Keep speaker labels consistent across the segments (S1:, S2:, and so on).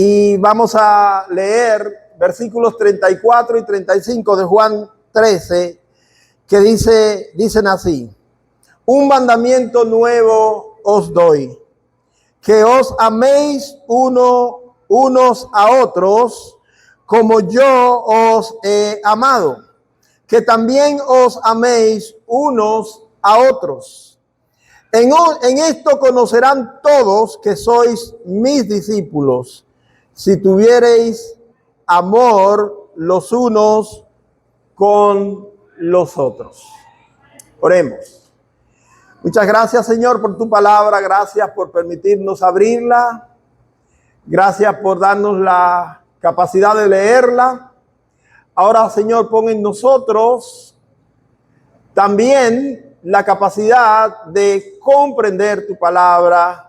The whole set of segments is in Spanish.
S1: y vamos a leer versículos 34 y 35 de Juan 13, que dicen así: un mandamiento nuevo os doy, que os améis unos a otros como yo os he amado, que también os améis unos a otros. En esto conocerán todos que sois mis discípulos, si tuviereis amor los unos con los otros. Oremos. Muchas gracias, Señor, por tu palabra. Gracias por permitirnos abrirla. Gracias por darnos la capacidad de leerla. Ahora, Señor, pon en nosotros también la capacidad de comprender tu palabra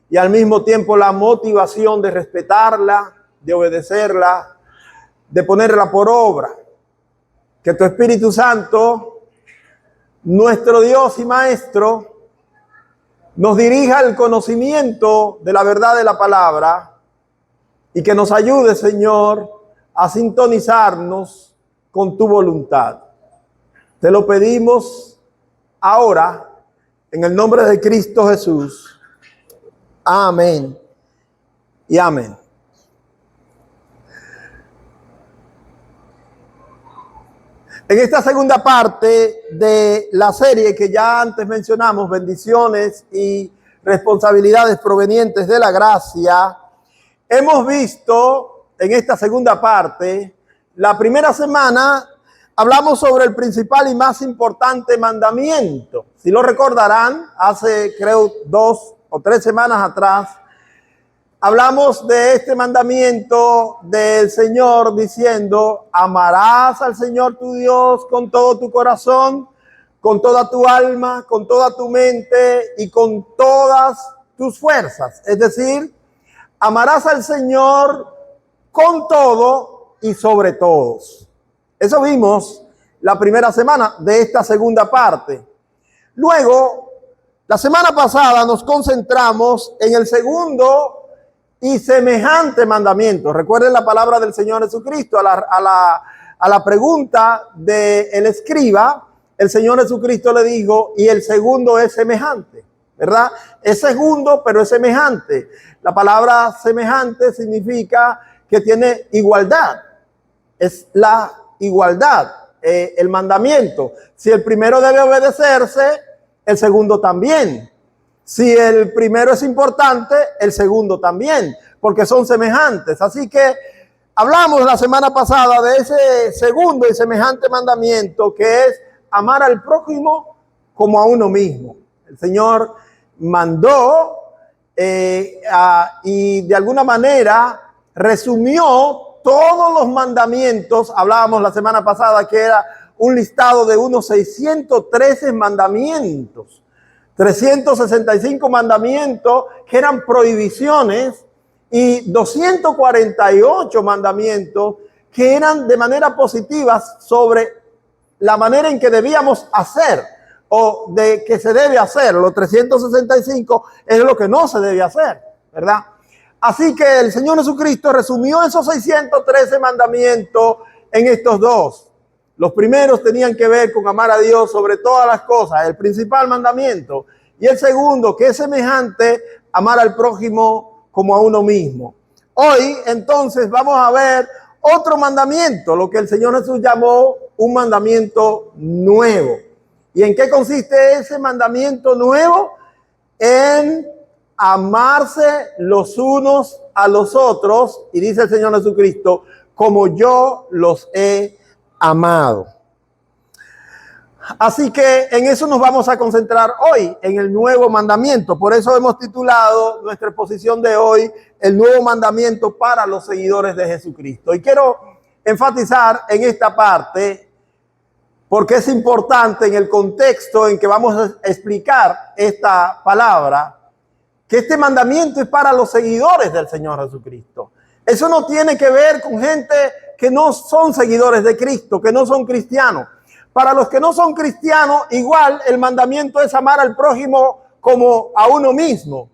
S1: y al mismo tiempo la motivación de respetarla, de obedecerla, de ponerla por obra. Que tu Espíritu Santo, nuestro Dios y Maestro, nos dirija al conocimiento de la verdad de la palabra y que nos ayude, Señor, a sintonizarnos con tu voluntad. Te lo pedimos ahora en el nombre de Cristo Jesús. Amén y amén. En esta segunda parte de la serie que ya antes mencionamos, bendiciones y responsabilidades provenientes de la gracia, hemos visto en esta segunda parte, la primera semana hablamos sobre el principal y más importante mandamiento. Si lo recordarán, hace creo 2 o 3 semanas atrás, hablamos de este mandamiento del Señor diciendo: amarás al Señor tu Dios con todo tu corazón, con toda tu alma, con toda tu mente y con todas tus fuerzas. Es decir, amarás al Señor con todo y sobre todos. Eso vimos la primera semana de esta segunda parte. Luego, la semana pasada nos concentramos en el segundo y semejante mandamiento. Recuerden la palabra del Señor Jesucristo a la pregunta del escriba. El Señor Jesucristo le dijo: y el segundo es semejante, ¿verdad? Es segundo, pero es semejante. La palabra semejante significa que tiene igualdad. Es la igualdad, el mandamiento. Si el primero debe obedecerse, el segundo también. Si el primero es importante, el segundo también, porque son semejantes. Así que hablamos la semana pasada de ese segundo y semejante mandamiento, que es amar al prójimo como a uno mismo. El Señor mandó y de alguna manera resumió todos los mandamientos. Hablábamos la semana pasada que era un listado de unos 613 mandamientos. 365 mandamientos que eran prohibiciones y 248 mandamientos que eran de manera positiva sobre la manera en que debíamos hacer o de que se debe hacer. Los 365 es lo que no se debe hacer, ¿verdad? Así que el Señor Jesucristo resumió esos 613 mandamientos en estos dos. Los primeros tenían que ver con amar a Dios sobre todas las cosas, el principal mandamiento. Y el segundo, que es semejante, amar al prójimo como a uno mismo. Hoy, entonces, vamos a ver otro mandamiento, lo que el Señor Jesús llamó un mandamiento nuevo. ¿Y en qué consiste ese mandamiento nuevo? En amarse los unos a los otros, y dice el Señor Jesucristo, como yo los he amado. Así que en eso nos vamos a concentrar hoy, en el nuevo mandamiento. Por eso hemos titulado nuestra exposición de hoy, el nuevo mandamiento para los seguidores de Jesucristo. Y quiero enfatizar en esta parte, porque es importante en el contexto en que vamos a explicar esta palabra, que este mandamiento es para los seguidores del Señor Jesucristo. Eso no tiene que ver con gente que no son seguidores de Cristo, que no son cristianos. Para los que no son cristianos, igual el mandamiento es amar al prójimo como a uno mismo.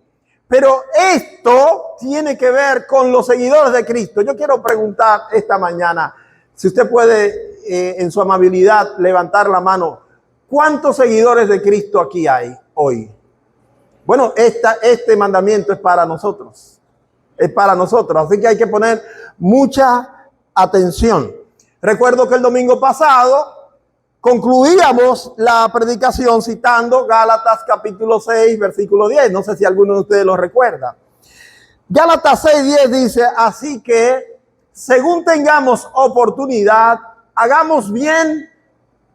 S1: Pero esto tiene que ver con los seguidores de Cristo. Yo quiero preguntar esta mañana, si usted puede en su amabilidad levantar la mano, ¿cuántos seguidores de Cristo aquí hay hoy? Bueno, este mandamiento es para nosotros. Es para nosotros, así que hay que poner mucha atención. Recuerdo que el domingo pasado concluíamos la predicación citando Gálatas capítulo 6, versículo 10. No sé si alguno de ustedes lo recuerda. Gálatas 6, 10 dice, así que según tengamos oportunidad, hagamos bien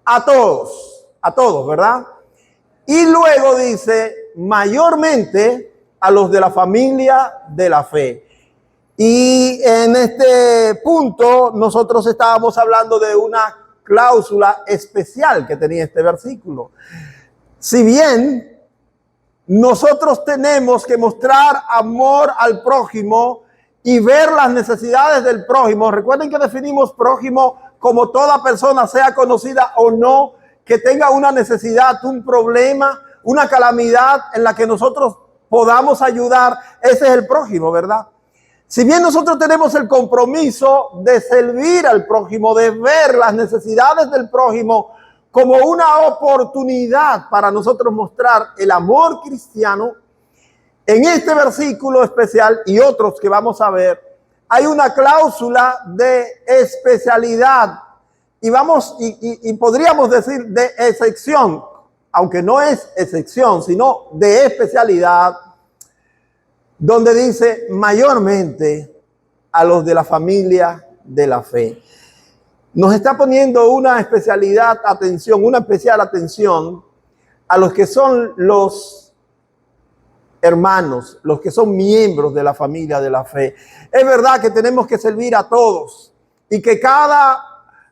S1: a todos, ¿verdad? Y luego dice, mayormente a los de la familia de la fe. Y en este punto nosotros estábamos hablando de una cláusula especial que tenía este versículo. Si bien nosotros tenemos que mostrar amor al prójimo y ver las necesidades del prójimo, recuerden que definimos prójimo como toda persona, sea conocida o no, que tenga una necesidad, un problema, una calamidad en la que nosotros podamos ayudar. Ese es el prójimo, ¿verdad? Si bien nosotros tenemos el compromiso de servir al prójimo, de ver las necesidades del prójimo como una oportunidad para nosotros mostrar el amor cristiano, en este versículo especial y otros que vamos a ver, hay una cláusula de especialidad y podríamos decir de excepción, aunque no es excepción, sino de especialidad, donde dice mayormente a los de la familia de la fe. Nos está poniendo una especial atención a los que son los hermanos, los que son miembros de la familia de la fe. Es verdad que tenemos que servir a todos y que cada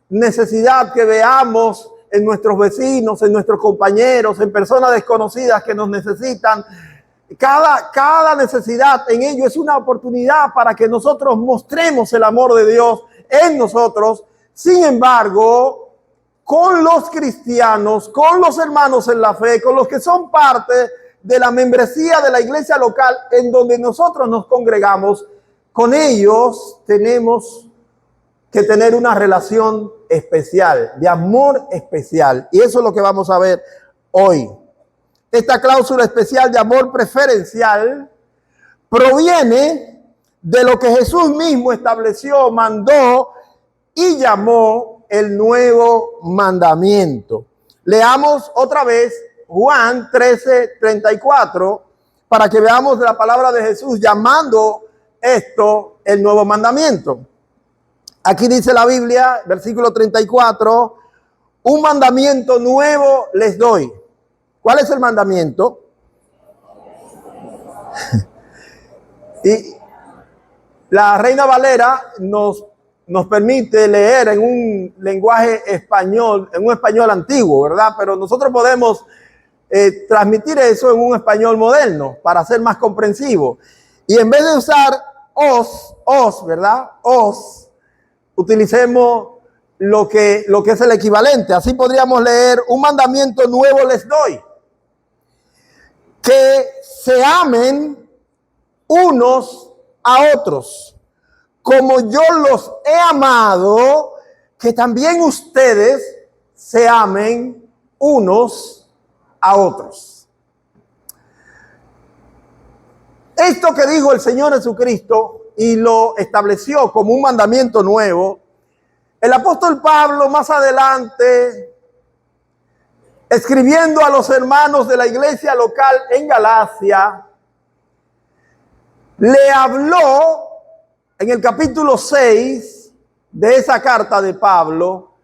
S1: necesidad que veamos en nuestros vecinos, en nuestros compañeros, en personas desconocidas que nos necesitan, cada necesidad en ello es una oportunidad para que nosotros mostremos el amor de Dios en nosotros. Sin embargo, con los cristianos, con los hermanos en la fe, con los que son parte de la membresía de la iglesia local en donde nosotros nos congregamos, con ellos tenemos que tener una relación especial, de amor especial. Y eso es lo que vamos a ver hoy. Esta cláusula especial de amor preferencial proviene de lo que Jesús mismo estableció, mandó y llamó el nuevo mandamiento. Leamos otra vez Juan 13:34 para que veamos la palabra de Jesús llamando esto el nuevo mandamiento. Aquí dice la Biblia, versículo 34, un mandamiento nuevo les doy. ¿Cuál es el mandamiento? Y la Reina Valera nos permite leer en un lenguaje español, en un español antiguo, ¿verdad? Pero nosotros podemos transmitir eso en un español moderno para ser más comprensivo. Y en vez de usar os, ¿verdad? Os, utilicemos lo que es el equivalente. Así podríamos leer, un mandamiento nuevo les doy. Que se amen unos a otros. Como yo los he amado, que también ustedes se amen unos a otros. Esto que dijo el Señor Jesucristo y lo estableció como un mandamiento nuevo, el apóstol Pablo más adelante, escribiendo a los hermanos de la iglesia local en Galacia, le habló en el capítulo 6 de esa carta de Pablo,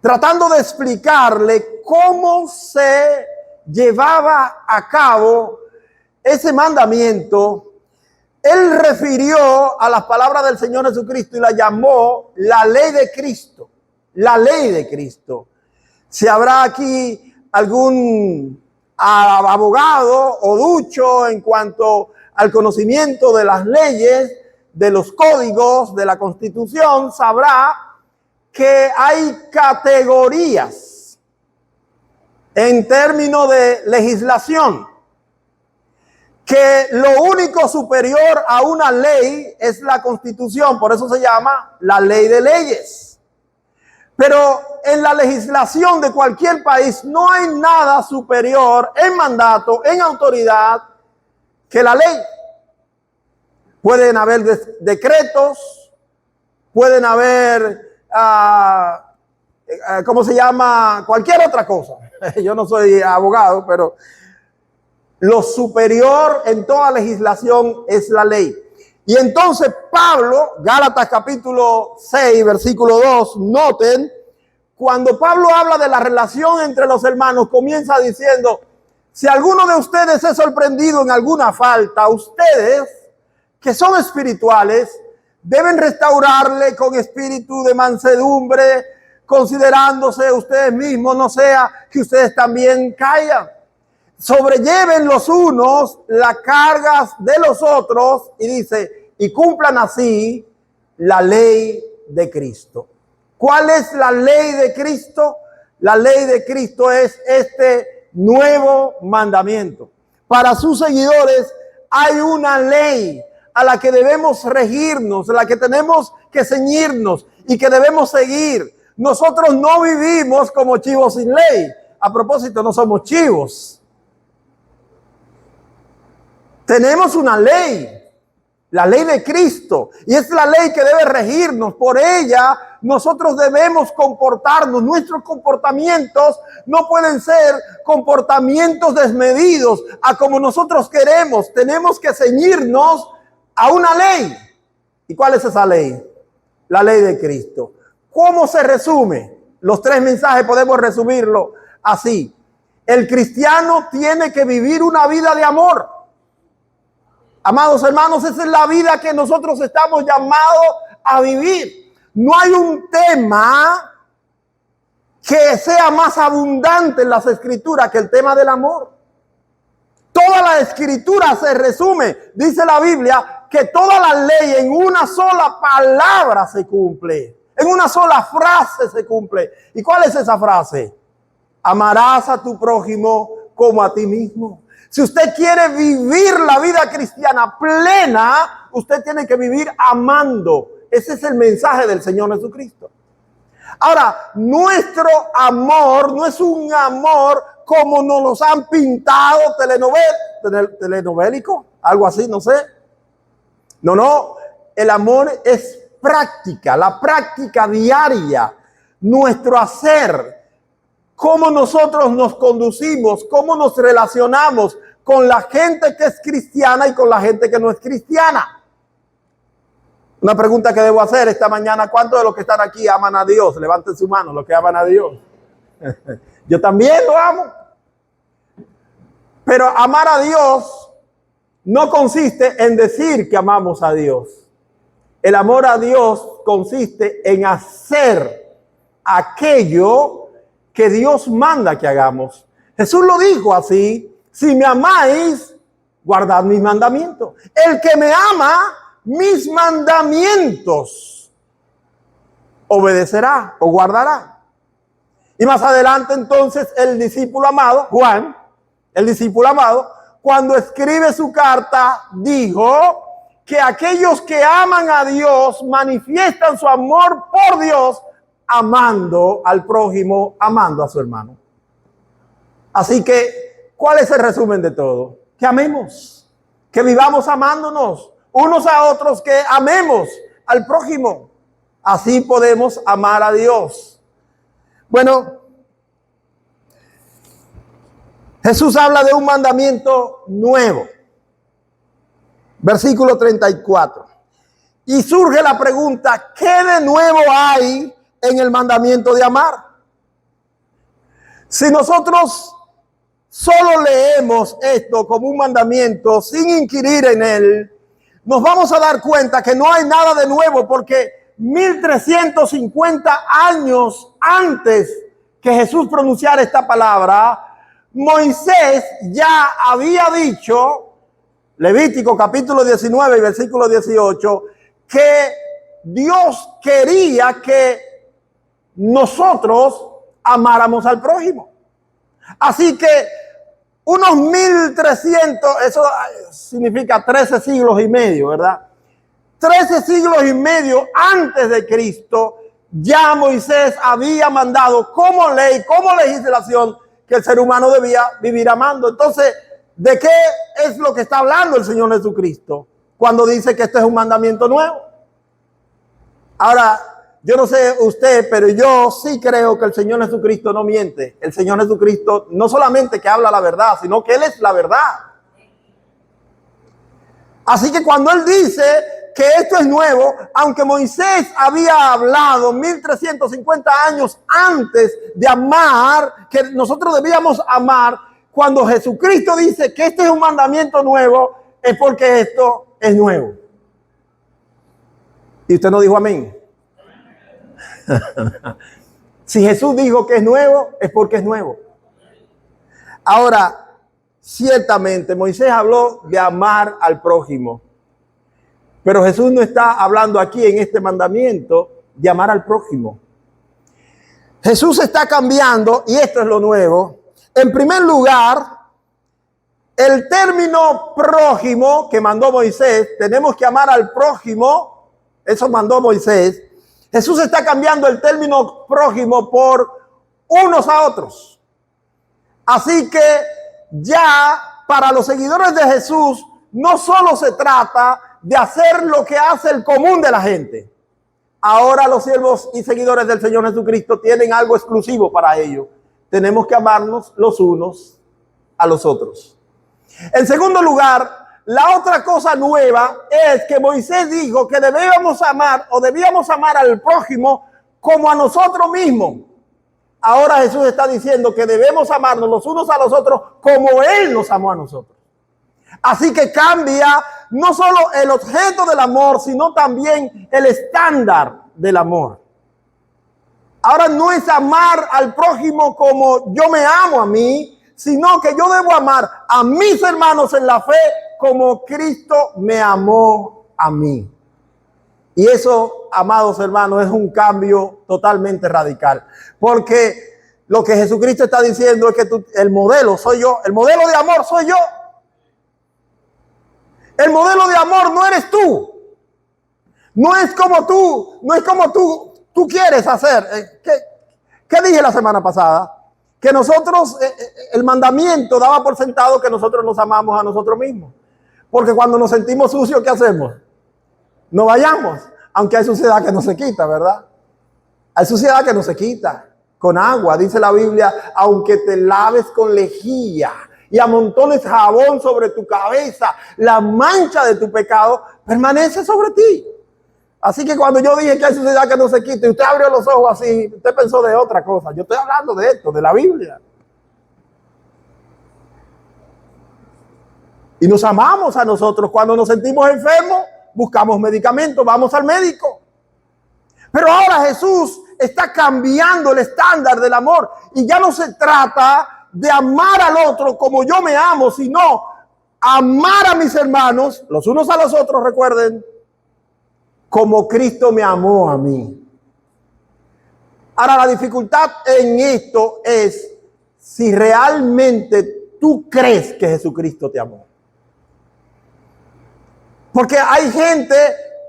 S1: tratando de explicarle cómo se llevaba a cabo ese mandamiento. Él refirió a las palabras del Señor Jesucristo y la llamó la ley de Cristo. La ley de Cristo. Si habrá aquí algún abogado o ducho en cuanto al conocimiento de las leyes, de los códigos, de la Constitución, sabrá que hay categorías en términos de legislación que lo único superior a una ley es la Constitución, por eso se llama la ley de leyes. Pero en la legislación de cualquier país no hay nada superior en mandato, en autoridad, que la ley. Pueden haber decretos, pueden haber, ¿cómo se llama? Cualquier otra cosa. Yo no soy abogado, pero lo superior en toda legislación es la ley. Y entonces Pablo, Gálatas capítulo 6, versículo 2, noten, cuando Pablo habla de la relación entre los hermanos, comienza diciendo, si alguno de ustedes es sorprendido en alguna falta, ustedes que son espirituales deben restaurarle con espíritu de mansedumbre, considerándose ustedes mismos, no sea que ustedes también caigan. Sobrelleven los unos las cargas de los otros, y dice, y cumplan así la ley de Cristo. ¿Cuál es la ley de Cristo? La ley de Cristo es este nuevo mandamiento. Para sus seguidores hay una ley a la que debemos regirnos, a la que tenemos que ceñirnos y que debemos seguir. Nosotros no vivimos como chivos sin ley. A propósito, no somos chivos. Tenemos una ley, la ley de Cristo, y es la ley que debe regirnos. Por ella nosotros debemos comportarnos. Nuestros comportamientos no pueden ser comportamientos desmedidos a como nosotros queremos. Tenemos que ceñirnos a una ley. ¿Y cuál es esa ley? La ley de Cristo. ¿Cómo se resume? Los tres mensajes podemos resumirlo así. El cristiano tiene que vivir una vida de amor. Amados hermanos, esa es la vida que nosotros estamos llamados a vivir. No hay un tema que sea más abundante en las escrituras que el tema del amor. Toda la escritura se resume, dice la Biblia, que toda la ley en una sola palabra se cumple. En una sola frase se cumple. ¿Y cuál es esa frase? Amarás a tu prójimo como a ti mismo. Si usted quiere vivir la vida cristiana plena, usted tiene que vivir amando. Ese es el mensaje del Señor Jesucristo. Ahora, nuestro amor no es un amor como nos los han pintado telenovélico, algo así, no sé. No, el amor es práctica, la práctica diaria, nuestro hacer. Cómo nosotros nos conducimos, cómo nos relacionamos con la gente que es cristiana y con la gente que no es cristiana. Una pregunta que debo hacer esta mañana: ¿cuántos de los que están aquí aman a Dios? Levanten su mano los que aman a Dios. Yo también lo amo. Pero amar a Dios no consiste en decir que amamos a Dios. El amor a Dios consiste en hacer aquello que Dios manda que hagamos. Jesús lo dijo así: si me amáis, guardad mis mandamientos. El que me ama, mis mandamientos obedecerá o guardará. Y más adelante entonces el discípulo amado, Juan, el discípulo amado, cuando escribe su carta, dijo que aquellos que aman a Dios manifiestan su amor por Dios amando al prójimo, amando a su hermano. Así que, ¿cuál es el resumen de todo? Que amemos, que vivamos amándonos unos a otros, que amemos al prójimo. Así podemos amar a Dios. Bueno, Jesús habla de un mandamiento nuevo. Versículo 34. Y surge la pregunta: ¿qué de nuevo hay en el mandamiento de amar? Si nosotros solo leemos esto como un mandamiento sin inquirir en él, nos vamos a dar cuenta que no hay nada de nuevo, porque 1350 años antes que Jesús pronunciara esta palabra, Moisés ya había dicho, Levítico capítulo 19 y versículo 18, que Dios quería que nosotros amáramos al prójimo. Así que unos 1300, eso significa 13 siglos y medio, ¿verdad? 13 siglos y medio antes de Cristo, ya Moisés había mandado como ley, como legislación, que el ser humano debía vivir amando. Entonces, ¿de qué es lo que está hablando el Señor Jesucristo cuando dice que este es un mandamiento nuevo? Ahora, yo no sé usted, pero yo sí creo que el Señor Jesucristo no miente. El Señor Jesucristo no solamente que habla la verdad, sino que Él es la verdad. Así que cuando Él dice que esto es nuevo, aunque Moisés había hablado 1350 años antes de amar, que nosotros debíamos amar, cuando Jesucristo dice que este es un mandamiento nuevo, es porque esto es nuevo. Y usted no dijo amén. Si Jesús dijo que es nuevo, es porque es nuevo. Ahora, ciertamente Moisés habló de amar al prójimo, pero Jesús no está hablando aquí en este mandamiento de amar al prójimo. Jesús está cambiando, y esto es lo nuevo. En primer lugar, el término prójimo que mandó Moisés, tenemos que amar al prójimo, eso mandó Moisés. Jesús está cambiando el término prójimo por unos a otros. Así que ya para los seguidores de Jesús no solo se trata de hacer lo que hace el común de la gente. Ahora los siervos y seguidores del Señor Jesucristo tienen algo exclusivo para ellos. Tenemos que amarnos los unos a los otros. En segundo lugar, la otra cosa nueva es que Moisés dijo que debíamos amar al prójimo como a nosotros mismos. Ahora Jesús está diciendo que debemos amarnos los unos a los otros como Él nos amó a nosotros. Así que cambia no solo el objeto del amor, sino también el estándar del amor. Ahora no es amar al prójimo como yo me amo a mí, sino que yo debo amar a mis hermanos en la fe como Cristo me amó a mí. Y eso, amados hermanos, es un cambio totalmente radical. Porque lo que Jesucristo está diciendo es que el modelo soy yo, el modelo de amor soy yo. El modelo de amor no eres tú. No es como tú quieres hacer. ¿Qué dije la semana pasada? Que nosotros, el mandamiento daba por sentado que nosotros nos amamos a nosotros mismos. Porque cuando nos sentimos sucios, ¿qué hacemos? No vayamos, aunque hay suciedad que no se quita, ¿verdad? Hay suciedad que no se quita con agua. Dice la Biblia, aunque te laves con lejía y amontones jabón sobre tu cabeza, la mancha de tu pecado permanece sobre ti. Así que cuando yo dije que hay suciedad que no se quita y usted abrió los ojos así, usted pensó de otra cosa. Yo estoy hablando de esto, de la Biblia. Y nos amamos a nosotros. Cuando nos sentimos enfermos, buscamos medicamentos, vamos al médico. Pero ahora Jesús está cambiando el estándar del amor. Y ya no se trata de amar al otro como yo me amo, sino amar a mis hermanos, los unos a los otros, recuerden, como Cristo me amó a mí. Ahora, la dificultad en esto es si realmente tú crees que Jesucristo te amó. Porque hay gente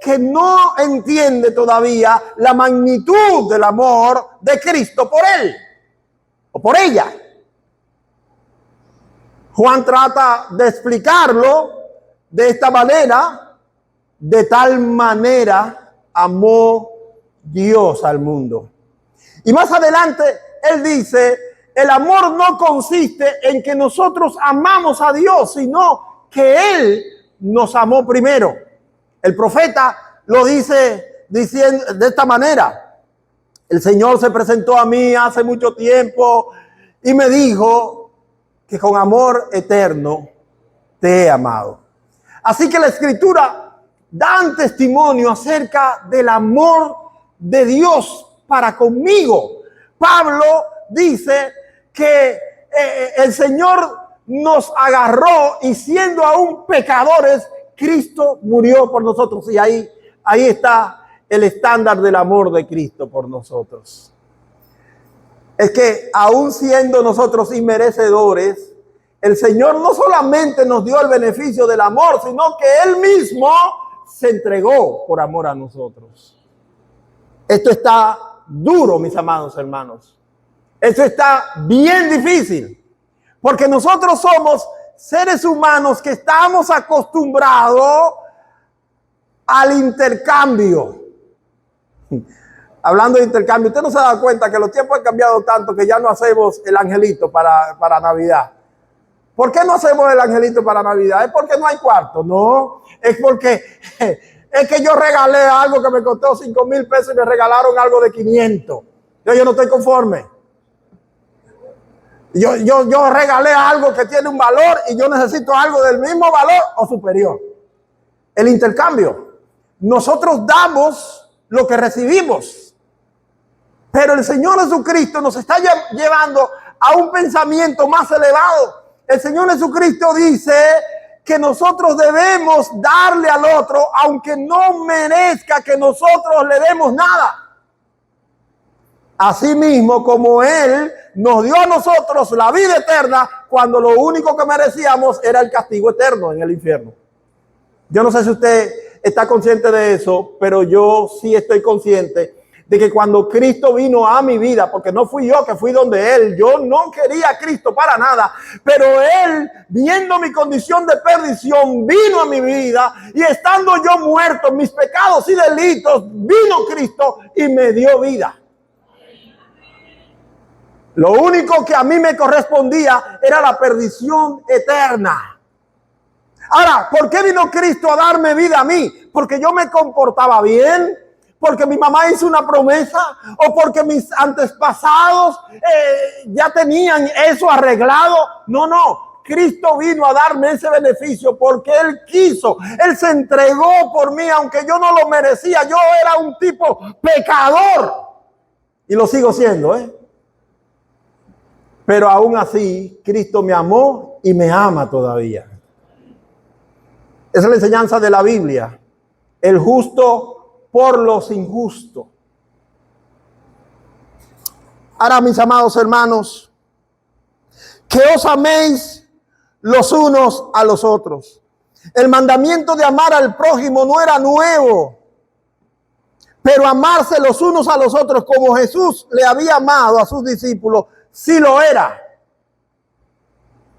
S1: que no entiende todavía la magnitud del amor de Cristo por él o por ella. Juan trata de explicarlo de esta manera. De tal manera amó Dios al mundo. Y más adelante él dice, el amor no consiste en que nosotros amamos a Dios, sino que Él nos amó primero. El profeta lo dice diciendo de esta manera: el Señor se presentó a mí hace mucho tiempo y me dijo que con amor eterno te he amado. Así que la Escritura dan testimonio acerca del amor de Dios para conmigo. Pablo dice que el Señor nos agarró y siendo aún pecadores, Cristo murió por nosotros. Y ahí está el estándar del amor de Cristo por nosotros. Es que aún siendo nosotros inmerecedores, El Señor no solamente nos dio el beneficio del amor, sino que Él mismo se entregó por amor a nosotros. Esto está duro, mis amados hermanos. Esto está bien difícil, porque nosotros somos seres humanos que estamos acostumbrados al intercambio. Hablando de intercambio, usted no se da cuenta que los tiempos han cambiado tanto que ya no hacemos el angelito para Navidad. ¿Por qué no hacemos el angelito para Navidad? ¿Es porque no hay cuarto? No, es porque es que yo regalé algo que me costó 5,000 pesos y me regalaron algo de 500. Yo no estoy conforme. Yo regalé algo que tiene un valor y yo necesito algo del mismo valor o superior. El intercambio. Nosotros damos lo que recibimos. Pero el Señor Jesucristo nos está llevando a un pensamiento más elevado. El Señor Jesucristo dice que nosotros debemos darle al otro, aunque no merezca que nosotros le demos nada. Asimismo, como Él nos dio a nosotros la vida eterna, cuando lo único que merecíamos era el castigo eterno en el infierno. Yo no sé si usted está consciente de eso, pero yo sí estoy consciente de que cuando Cristo vino a mi vida, porque no fui yo que fui donde Él, yo no quería a Cristo para nada, pero Él, viendo mi condición de perdición, vino a mi vida y estando yo muerto en mis pecados y delitos, vino Cristo y me dio vida. Lo único que a mí me correspondía era la perdición eterna. Ahora, ¿por qué vino Cristo a darme vida a mí? Porque yo me comportaba bien, porque mi mamá hizo una promesa, o porque mis antepasados ya tenían eso arreglado. No. Cristo vino a darme ese beneficio porque Él quiso. Él se entregó por mí, aunque yo no lo merecía. Yo era un tipo pecador. Y lo sigo siendo, Pero aún así, Cristo me amó y me ama todavía. Esa es la enseñanza de la Biblia. El justo por los injustos. Ahora, mis amados hermanos, que os améis los unos a los otros. El mandamiento de amar al prójimo no era nuevo, pero amarse los unos a los otros como Jesús le había amado a sus discípulos, sí lo era.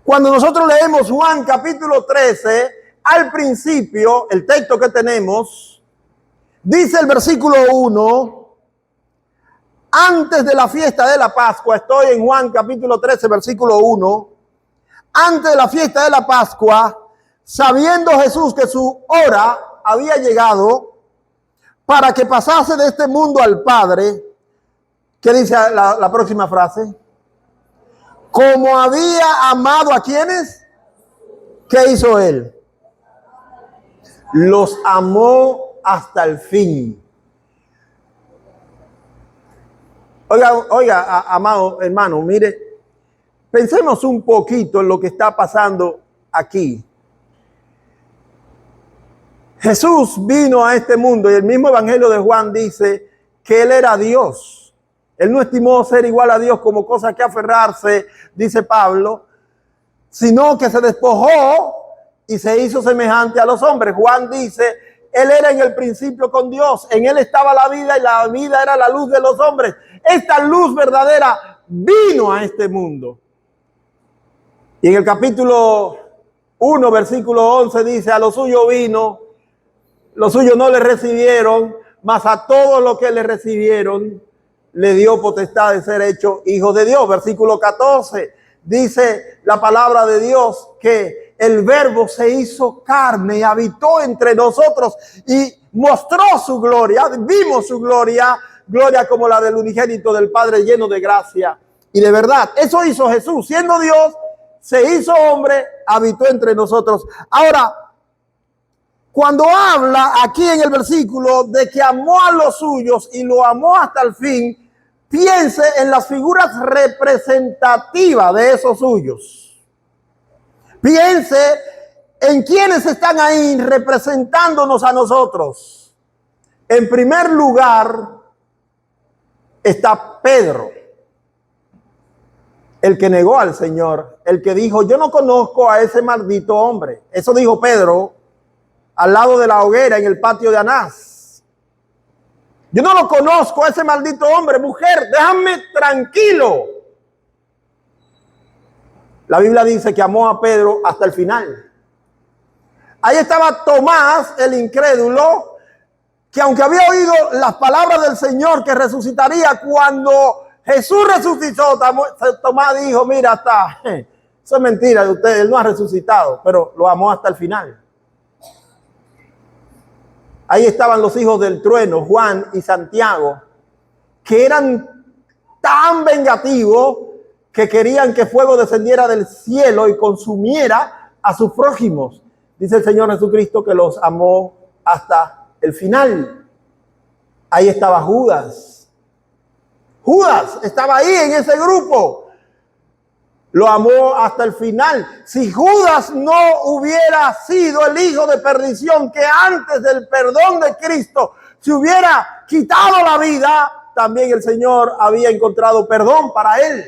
S1: Cuando nosotros leemos Juan capítulo 13, al principio, el texto que tenemos, dice el versículo 1, antes de la fiesta de la Pascua, estoy en Juan capítulo 13, versículo 1, antes de la fiesta de la Pascua, sabiendo Jesús que su hora había llegado para que pasase de este mundo al Padre, ¿qué dice la próxima frase? Como había amado a quienes, ¿qué hizo Él? Los amó hasta el fin. Oiga, amado hermano, mire, pensemos un poquito en lo que está pasando aquí. Jesús vino a este mundo y el mismo Evangelio de Juan dice que Él era Dios. Él no estimó ser igual a Dios como cosa que aferrarse, dice Pablo, sino que se despojó y se hizo semejante a los hombres. Juan dice, Él era en el principio con Dios, en Él estaba la vida y la vida era la luz de los hombres. Esta luz verdadera vino a este mundo. Y en el capítulo 1, versículo 11 dice, a lo suyo vino, los suyos no le recibieron, mas a todos los que le recibieron le dio potestad de ser hechos hijos de Dios. Versículo 14 dice la palabra de Dios que el verbo se hizo carne y habitó entre nosotros y mostró su gloria. Vimos su gloria, gloria como la del unigénito del Padre, lleno de gracia y de verdad. Eso hizo Jesús, siendo Dios, se hizo hombre, habitó entre nosotros. Ahora, cuando habla aquí en el versículo de que amó a los suyos y lo amó hasta el fin, piense en las figuras representativas de esos suyos. Piense en quienes están ahí representándonos a nosotros. En primer lugar está Pedro. el que negó al Señor, el que dijo, yo no conozco a ese maldito hombre. Eso dijo Pedro al lado de la hoguera en el patio de Anás. Yo no lo conozco a ese maldito hombre. Mujer, déjame tranquilo. La Biblia dice que amó a Pedro hasta el final. Ahí estaba Tomás, el incrédulo, que aunque había oído las palabras del Señor que resucitaría cuando Jesús resucitó, Tomás dijo, mira, eso es mentira de ustedes, él no ha resucitado, pero lo amó hasta el final. Ahí estaban los hijos del trueno, Juan y Santiago, que eran tan vengativos que querían que fuego descendiera del cielo y consumiera a sus prójimos. Dice el Señor Jesucristo que los amó hasta el final. Ahí estaba Judas. Judas estaba ahí en ese grupo. Lo amó hasta el final. Si Judas no hubiera sido el hijo de perdición que antes del perdón de Cristo se hubiera quitado la vida, también el Señor había encontrado perdón para él.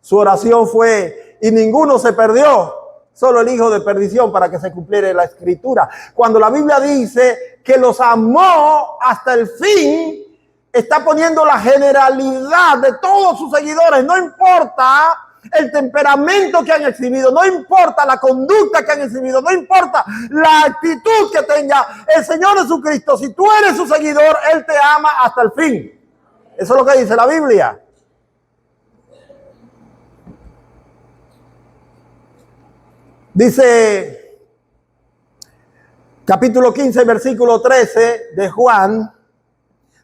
S1: Su oración fue, y ninguno se perdió, solo el hijo de perdición, para que se cumpliera la escritura. Cuando la Biblia dice que los amó hasta el fin, está poniendo la generalidad de todos sus seguidores. No importa el temperamento que han exhibido, no importa la conducta que han exhibido, no importa la actitud que tenga el Señor Jesucristo. Si tú eres su seguidor, Él te ama hasta el fin. Eso es lo que dice la Biblia. Dice capítulo 15, versículo 13 de Juan: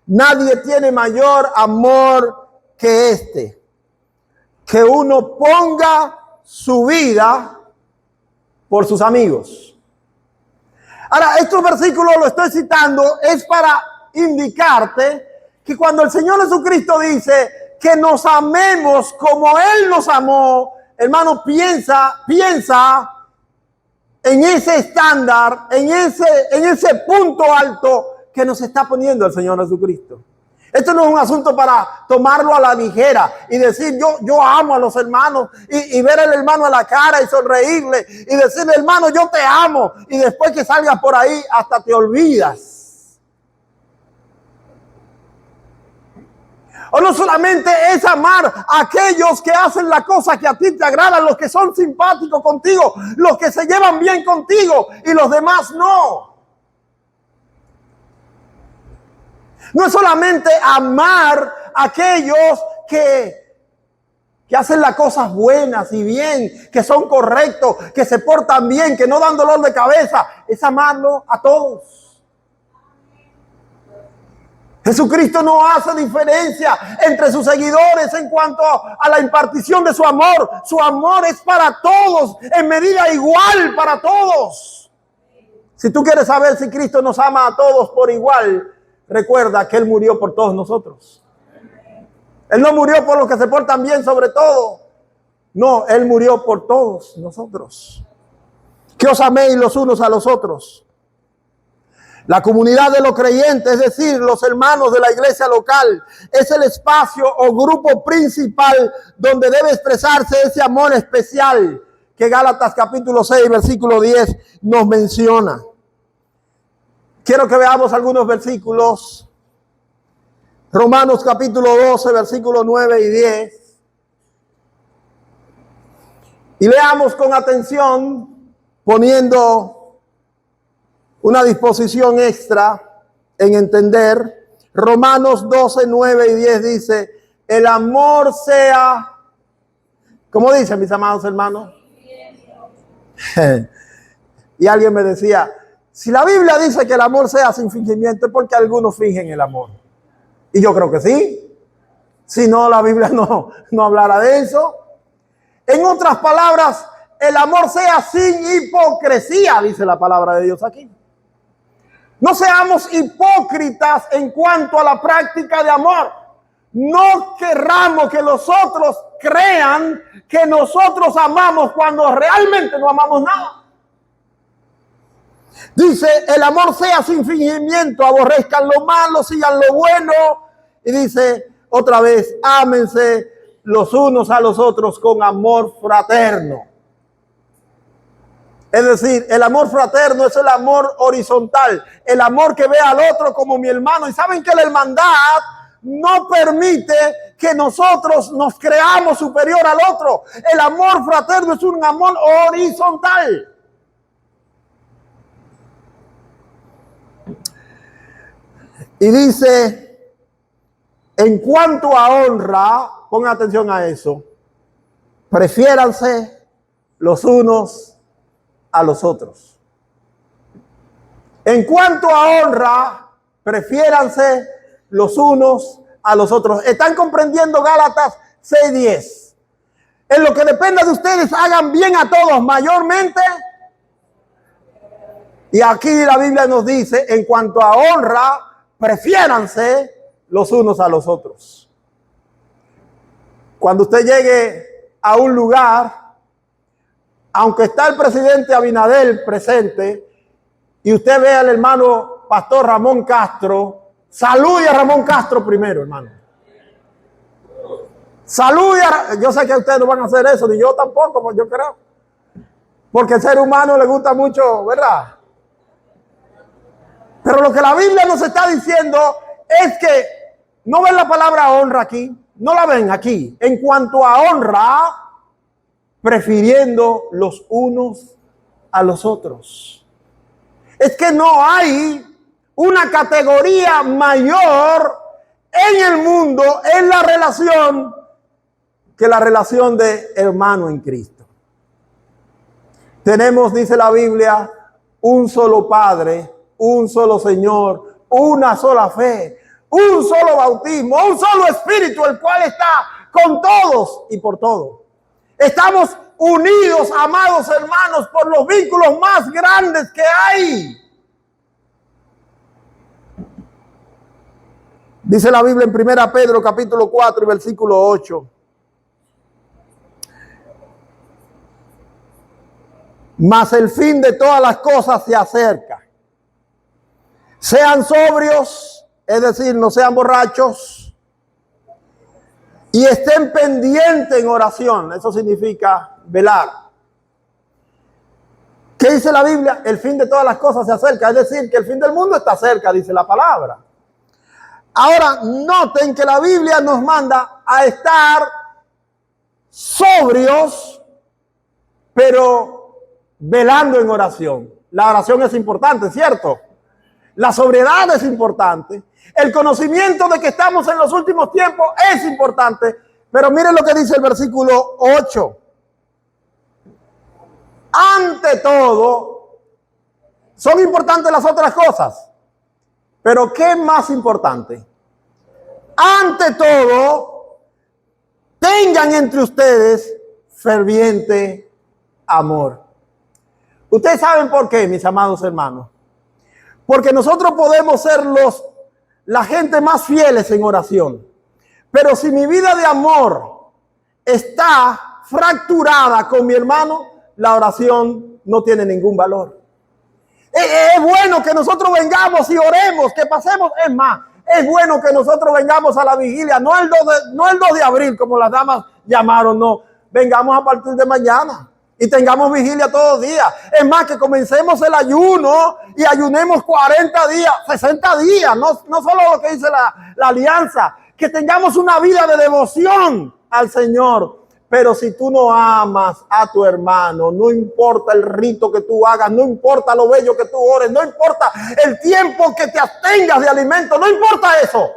S1: nadie tiene mayor amor que este, que uno ponga su vida por sus amigos. Ahora, estos versículos lo estoy citando es para indicarte que cuando el Señor Jesucristo dice que nos amemos como Él nos amó, hermano, piensa en ese estándar, en ese punto alto que nos está poniendo el Señor Jesucristo. Esto no es un asunto para tomarlo a la ligera y decir yo amo a los hermanos y ver al hermano a la cara y sonreírle y decirle, hermano, yo te amo, y después que salgas por ahí hasta te olvidas. O no solamente es amar a aquellos que hacen la cosa que a ti te agradan, los que son simpáticos contigo, los que se llevan bien contigo, y los demás no. No es solamente amar a aquellos que hacen las cosas buenas y bien, que son correctos, que se portan bien, que no dan dolor de cabeza. Es amarlo a todos. Jesucristo no hace diferencia entre sus seguidores en cuanto a la impartición de su amor. Su amor es para todos, en medida igual para todos. Si tú quieres saber si Cristo nos ama a todos por igual, recuerda que Él murió por todos nosotros. Él no murió por los que se portan bien sobre todo. No, Él murió por todos nosotros. Que os améis los unos a los otros. La comunidad de los creyentes, es decir, los hermanos de la iglesia local, es el espacio o grupo principal donde debe expresarse ese amor especial que Gálatas capítulo 6, versículo 10 nos menciona. Quiero que veamos algunos versículos. Romanos capítulo 12, versículos 9 y 10. Y leamos con atención, poniendo una disposición extra en entender. Romanos 12, 9 y 10 dice: el amor sea, ¿cómo dice, mis amados hermanos? Y alguien me decía, si la Biblia dice que el amor sea sin fingimiento, ¿por qué algunos fingen el amor? Y yo creo que sí. Si no, la Biblia no hablara de eso. En otras palabras, el amor sea sin hipocresía, dice la palabra de Dios aquí. No seamos hipócritas en cuanto a la práctica de amor. No querramos que los otros crean que nosotros amamos cuando realmente no amamos nada. Dice, el amor sea sin fingimiento, aborrezcan lo malo, sigan lo bueno. Y dice otra vez, ámense los unos a los otros con amor fraterno. Es decir, el amor fraterno es el amor horizontal, el amor que ve al otro como mi hermano. Y saben que la hermandad no permite que nosotros nos creamos superior al otro. El amor fraterno es un amor horizontal. Y dice, en cuanto a honra, pongan atención a eso, prefiéranse los unos a los otros. En cuanto a honra, prefiéranse los unos a los otros. ¿Están comprendiendo Gálatas 6:10? En lo que dependa de ustedes, hagan bien a todos, mayormente. Y aquí la Biblia nos dice, en cuanto a honra, prefiéranse los unos a los otros. Cuando usted llegue a un lugar, aunque está el presidente Abinader presente, y usted ve al hermano pastor Ramón Castro, salude a Ramón Castro primero, hermano. Salude yo sé que ustedes no van a hacer eso, ni yo tampoco, pues yo creo. Porque al ser humano le gusta mucho, ¿verdad? Pero lo que la Biblia nos está diciendo es que no ven la palabra honra aquí, no la ven aquí. En cuanto a honra, prefiriendo los unos a los otros. Es que no hay una categoría mayor en el mundo, en la relación, que la relación de hermano en Cristo. Tenemos, dice la Biblia, un solo Padre, un solo Señor, una sola fe, un solo bautismo, un solo Espíritu, el cual está con todos y por todos. Estamos unidos, amados hermanos, por los vínculos más grandes que hay. Dice la Biblia en 1 Pedro capítulo 4 y versículo 8. Mas el fin de todas las cosas se acerca. Sean sobrios, es decir, no sean borrachos, y estén pendientes en oración. Eso significa velar. ¿Qué dice la Biblia? El fin de todas las cosas se acerca. Es decir, que el fin del mundo está cerca, dice la palabra. Ahora, noten que la Biblia nos manda a estar sobrios, pero velando en oración. La oración es importante, ¿cierto? La sobriedad es importante. El conocimiento de que estamos en los últimos tiempos es importante. Pero miren lo que dice el versículo 8. Ante todo, son importantes las otras cosas. Pero ¿qué es más importante? Ante todo, tengan entre ustedes ferviente amor. Ustedes saben por qué, mis amados hermanos. Porque nosotros podemos ser la gente más fieles en oración. Pero si mi vida de amor está fracturada con mi hermano, la oración no tiene ningún valor. Es bueno que nosotros vengamos y oremos, que pasemos. Es más, es bueno que nosotros vengamos a la vigilia, no el 2 de abril, como las damas llamaron, no. Vengamos a partir de mañana y tengamos vigilia todos los días. Es más, que comencemos el ayuno y ayunemos 40 días, 60 días, no solo lo que dice la alianza, que tengamos una vida de devoción al Señor. Pero si tú no amas a tu hermano, no importa el rito que tú hagas, no importa lo bello que tú ores, no importa el tiempo que te abstengas de alimento, no importa eso.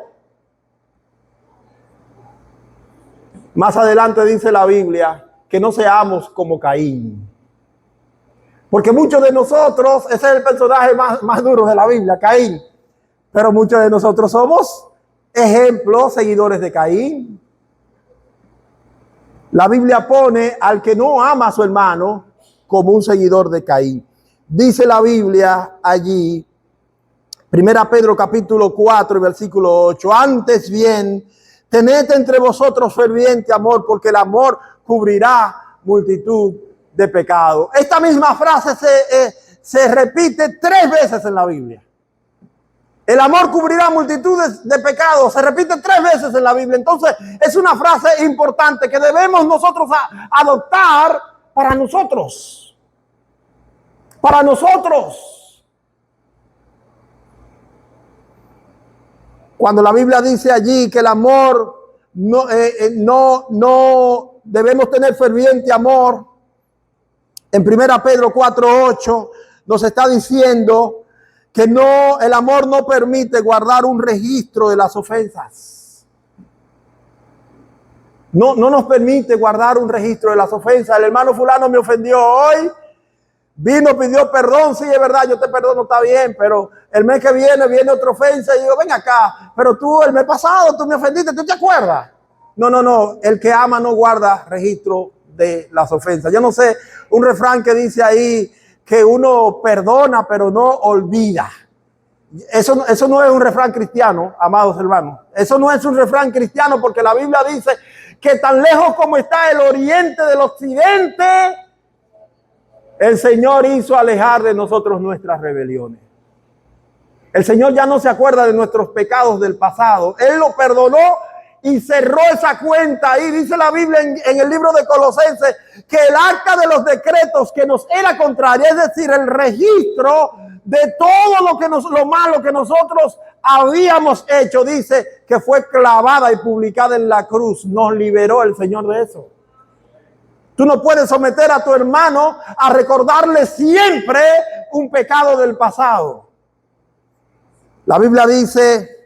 S1: Más adelante dice la Biblia que no seamos como Caín. Porque muchos de nosotros, ese es el personaje más duro de la Biblia, Caín. Pero muchos de nosotros somos ejemplos, seguidores de Caín. La Biblia pone al que no ama a su hermano como un seguidor de Caín. Dice la Biblia allí, 1 Pedro capítulo 4 y versículo 8. Antes bien, tened entre vosotros ferviente amor, porque el amor cubrirá multitud de pecados. Esta misma frase se repite 3 veces en la Biblia. El amor cubrirá multitudes de pecados. Se repite 3 veces en la Biblia. Entonces es una frase importante que debemos nosotros adoptar para nosotros. Para nosotros. Cuando la Biblia dice allí que el amor no debemos tener ferviente amor, en 1 Pedro 4:8 nos está diciendo que no, el amor no permite guardar un registro de las ofensas. No nos permite guardar un registro de las ofensas. El hermano fulano me ofendió hoy, vino, pidió perdón, sí, es verdad, yo te perdono, está bien, pero el mes que viene otra ofensa y digo, ven acá, pero tú el mes pasado tú me ofendiste, ¿tú te acuerdas? No, el que ama no guarda registro de las ofensas. Yo no sé, un refrán que dice ahí que uno perdona pero no olvida. Eso no es un refrán cristiano, amados hermanos. Eso no es un refrán cristiano, porque la Biblia dice que tan lejos como está el oriente del occidente, el Señor hizo alejar de nosotros nuestras rebeliones. El Señor ya no se acuerda de nuestros pecados del pasado. Él lo perdonó y cerró esa cuenta. Ahí dice la Biblia en el libro de Colosenses que el acta de los decretos que nos era contraria, es decir, el registro de todo lo malo que nosotros habíamos hecho, dice que fue clavada y publicada en la cruz. Nos liberó el Señor de eso. Tú no puedes someter a tu hermano a recordarle siempre un pecado del pasado. La Biblia dice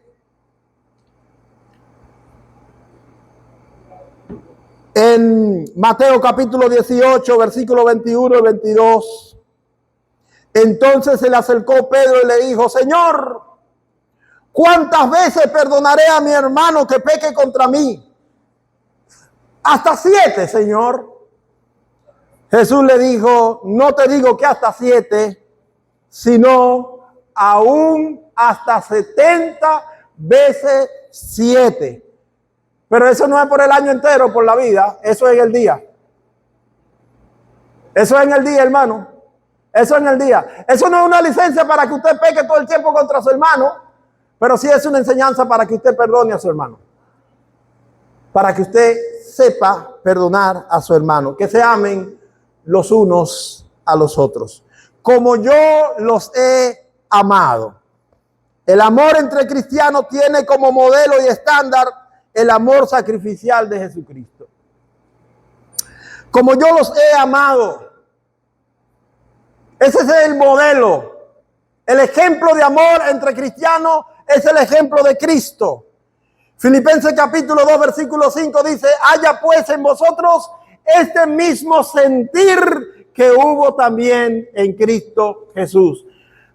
S1: en Mateo capítulo 18, versículo 21 y 22. Entonces se le acercó Pedro y le dijo, Señor, ¿cuántas veces perdonaré a mi hermano que peque contra mí? Hasta 7, Señor. Jesús le dijo, no te digo que hasta 7, sino aún hasta 70 veces 7. Pero eso no es por el año entero, por la vida. Eso es en el día. Eso es en el día, hermano. Eso es en el día. Eso no es una licencia para que usted peque todo el tiempo contra su hermano, pero sí es una enseñanza para que usted perdone a su hermano. Para que usted sepa perdonar a su hermano. Que se amen los unos a los otros. Como yo los he amado. El amor entre cristianos tiene como modelo y estándar el amor sacrificial de Jesucristo. Como yo los he amado. Ese es el modelo. El ejemplo de amor entre cristianos es el ejemplo de Cristo. Filipenses capítulo 2, versículo 5 dice, haya pues en vosotros este mismo sentir que hubo también en Cristo Jesús.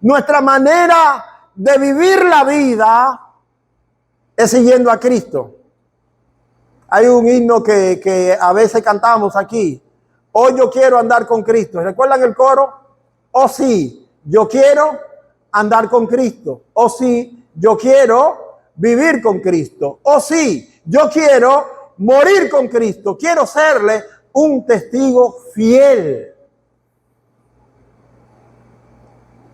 S1: Nuestra manera de vivir la vida es siguiendo a Cristo. Hay un himno que a veces cantamos aquí. Hoy yo quiero andar con Cristo. ¿Recuerdan el coro? Oh sí, yo quiero andar con Cristo. Oh sí, yo quiero vivir con Cristo. Oh sí, yo quiero morir con Cristo. Quiero serle un testigo fiel.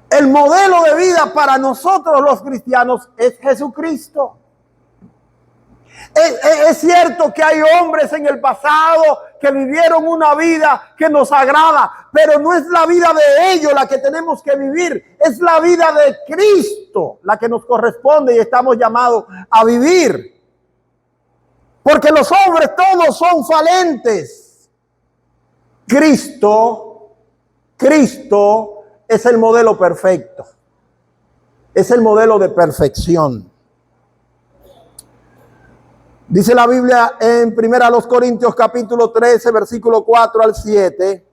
S1: El modelo de vida para nosotros los cristianos es Jesucristo. Es cierto que hay hombres en el pasado que vivieron una vida que nos agrada, pero no es la vida de ellos la que tenemos que vivir, es la vida de Cristo la que nos corresponde y estamos llamados a vivir. Porque los hombres todos son falentes. Cristo es el modelo perfecto. Es el modelo de perfección. Dice la Biblia en 1 Corintios capítulo 13, versículo 4 al 7,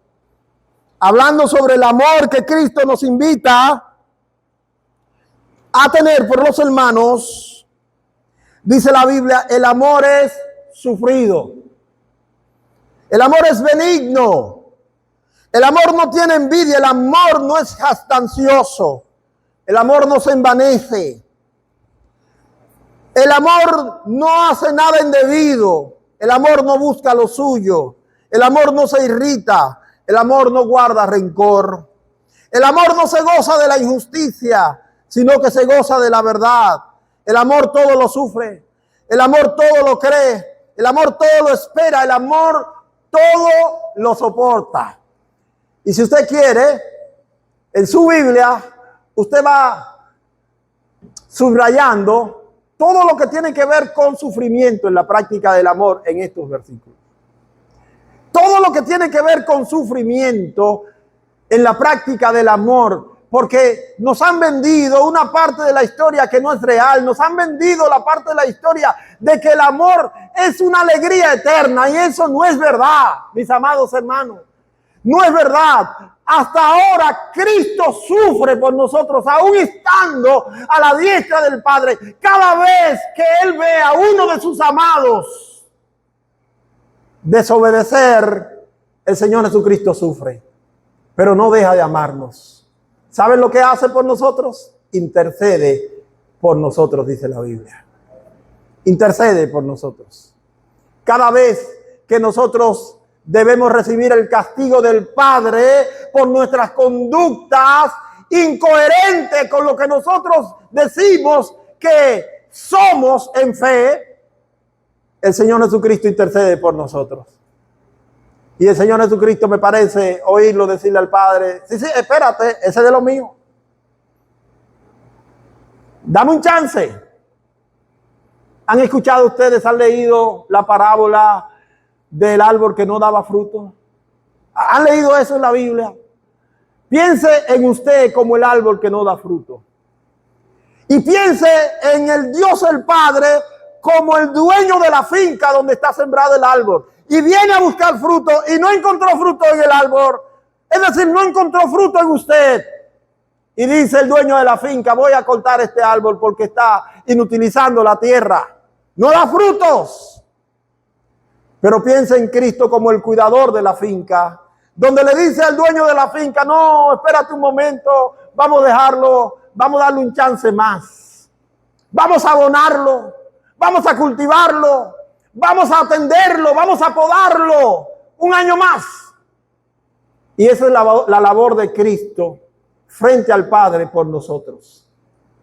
S1: hablando sobre el amor que Cristo nos invita a tener por los hermanos. Dice la Biblia, el amor es sufrido. El amor es benigno. El amor no tiene envidia. El amor no es jactancioso. El amor no se envanece. El amor no hace nada indebido. El amor no busca lo suyo. El amor no se irrita. El amor no guarda rencor. El amor no se goza de la injusticia, sino que se goza de la verdad. El amor todo lo sufre, el amor todo lo cree, el amor todo lo espera, el amor todo lo soporta. Y si usted quiere, en su Biblia, usted va subrayando todo lo que tiene que ver con sufrimiento en la práctica del amor en estos versículos. Todo lo que tiene que ver con sufrimiento en la práctica del amor, porque nos han vendido una parte de la historia que no es real, nos han vendido la parte de la historia de que el amor es una alegría eterna, y eso no es verdad, mis amados hermanos, no es verdad. Hasta ahora Cristo sufre por nosotros, aún estando a la diestra del Padre. Cada vez que Él ve a uno de sus amados desobedecer, el Señor Jesucristo sufre, pero no deja de amarnos. ¿Saben lo que hace por nosotros? Intercede por nosotros, dice la Biblia. Intercede por nosotros. Cada vez que nosotros debemos recibir el castigo del Padre por nuestras conductas incoherentes con lo que nosotros decimos que somos en fe, el Señor Jesucristo intercede por nosotros. Y el Señor Jesucristo, me parece oírlo decirle al Padre: sí, espérate, ese es de lo mío. Dame un chance. ¿Han escuchado ustedes, han leído la parábola del árbol que no daba fruto? ¿Han leído eso en la Biblia? Piense en usted como el árbol que no da fruto. Y piense en el Dios el Padre como el dueño de la finca donde está sembrado el árbol. Y viene a buscar fruto y no encontró fruto en el árbol. Es decir, no encontró fruto en usted. Y dice el dueño de la finca: voy a cortar este árbol porque está inutilizando la tierra. No da frutos. Pero piensa en Cristo como el cuidador de la finca, donde le dice al dueño de la finca: no, espérate un momento, vamos a dejarlo, vamos a darle un chance más. Vamos a abonarlo, vamos a cultivarlo, vamos a atenderlo, vamos a podarlo un año más. Y esa es la labor de Cristo frente al Padre por nosotros,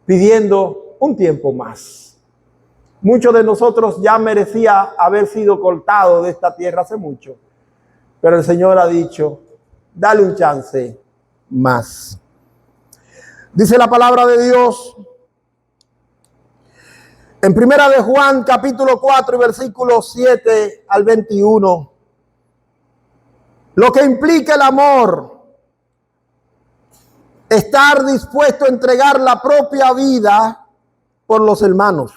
S1: pidiendo un tiempo más. Muchos de nosotros ya merecía haber sido cortado de esta tierra hace mucho, pero el Señor ha dicho: dale un chance más. Dice la palabra de Dios en Primera de Juan, capítulo 4 y versículos 7 al 21. Lo que implica el amor: estar dispuesto a entregar la propia vida por los hermanos.